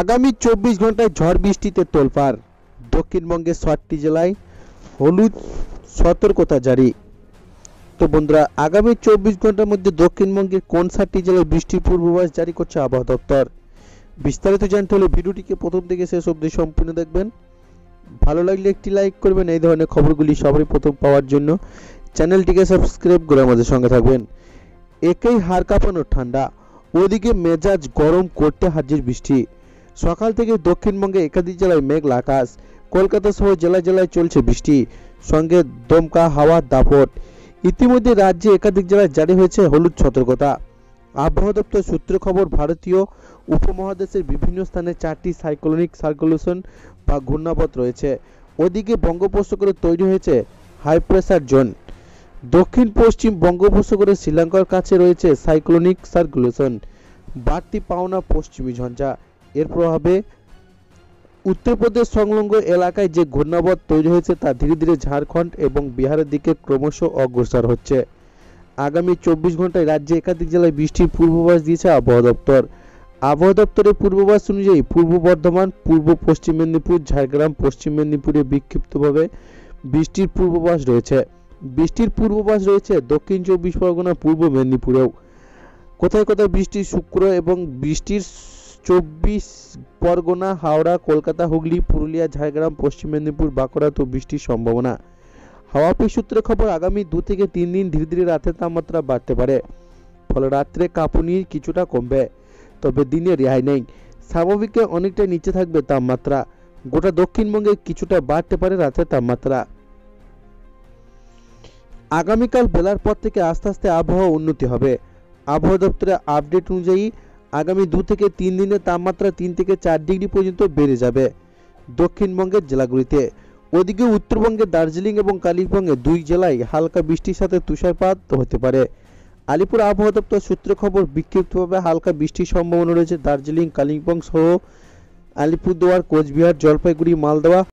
আগামী 24 ঘন্টায় ঝড় বৃষ্টিতে তোলপাড়, দক্ষিণবঙ্গের 7টি জেলায় হলুদ সতর্কতা জারি। তো বন্ধুরা, আগামী 24 ঘন্টার মধ্যে দক্ষিণবঙ্গের কোন 7টি জেলায় বৃষ্টির পূর্বাভাস জারি করছে আবহাওয়া দপ্তর? বিস্তারিত জানতে হলে ভিডিওটিকে প্রথম থেকে শেষ অবধি সম্পূর্ণ দেখবেন। ভালো লাগলে একটি লাইক করবেন। এই ধরনের খবরগুলি সবারই প্রথম পাওয়ার জন্য চ্যানেলটিকে সাবস্ক্রাইব করে আমাদের সঙ্গে থাকবেন। একেই হাড় কাঁপানো ঠান্ডা, ওদিকে মেজাজ গরম করতে হাজির বৃষ্টি। সকাল থেকে দক্ষিণবঙ্গে একাধিক জেলায় মেঘলা আকাশ। কলকাতা সহ জেলায় জেলায় চলছে বৃষ্টি, সঙ্গে দমকা হাওয়ার দাপট। ইতিমধ্যে রাজ্যে একাধিক জেলায় জারি হয়েছে হলুদ সতর্কতা। আবহাওয়া দপ্তর সূত্রে খবর, ভারতীয় উপমহাদেশের বিভিন্ন স্থানে 4টি সাইক্লোনিক সার্কুলেশন বা ঘূর্ণাবর্ত রয়েছে। ওদিকে বঙ্গোপসাগরে তৈরি হয়েছে হাই প্রেসার জোন। দক্ষিণ পশ্চিম বঙ্গোপসাগরে শ্রীলঙ্কার কাছে রয়েছে সাইক্লোনিক সার্কুলেশন। বাড়তি পাওনা পশ্চিমী ঝঞ্ঝা। এর প্রভাবে উত্তরপ্রদেশ সংলগ্ন এলাকায় যে ঘূর্ণাবর্ত তৈরি হয়েছে তা ধীরে ধীরে ঝাড়খণ্ড এবং বিহারের দিকে ক্রমশ অগ্রসর হচ্ছে। আগামী 24 ঘন্টায় রাজ্যে একাধিক জেলায় বৃষ্টির পূর্বাভাস দিয়েছে আবহাওয়া দপ্তর। আবহাওয়া দপ্তরের পূর্বাভাস অনুযায়ী পূর্ব বর্ধমান, পূর্ব পশ্চিম মেদিনীপুর, ঝাড়গ্রাম, পশ্চিম মেদিনীপুরে বিক্ষিপ্তভাবে বৃষ্টির পূর্বাভাস রয়েছে। বৃষ্টির পূর্বাভাস রয়েছে দক্ষিণ 24 পরগনা, পূর্ব মেদিনীপুরেও। কোথায় কোথায় বৃষ্টি শুক্র এবং বৃষ্টির 24 পরগনা, হাওড়া, কলকাতা, হুগলি, পুরুলিয়া, ঝাড়গ্রাম, পশ্চিম মেদিনীপুর, বাঁকুড়াতে বৃষ্টির সম্ভাবনা। হাওয়া অফিস সূত্রে খবর, আগামী 2 থেকে 3 দিন ধীরে ধীরে রাতের তাপমাত্রা বাড়তে পারে, ফলে রাত্রে কাঁপুনি কিছুটা কমবে, তবে দিনে রেহাই নেই। স্বাভাবিকের অনেকটা নিচে থাকবে তাপমাত্রা। গোটা দক্ষিণবঙ্গে কিছুটা বাড়তে পারে রাতের তাপমাত্রা। আগামীকাল বেলার পর থেকে আস্তে আস্তে আবহাওয়া উন্নতি হবে। আবহাওয়া দপ্তরের আপডেট অনুযায়ী আগামী 2 থেকে 3 দিনের তাপমাত্রা 3 থেকে 4 ডিগ্রি পর্যন্ত বেড়ে যাবে দক্ষিণবঙ্গের জেলাগুলিতে। ওদিকে উত্তরবঙ্গের দার্জিলিং এবং কালিম্পংয়ে 2 জেলায় হালকা বৃষ্টির সাথে তুষারপাত হতে পারে। আলিপুর আবহাওয়া দপ্তর সূত্রে খবর, বিক্ষিপ্তভাবে হালকা বৃষ্টির সম্ভাবনা রয়েছে দার্জিলিং, কালিম্পং সহ আলিপুরদুয়ার, কোচবিহার, জলপাইগুড়ি, মালদহ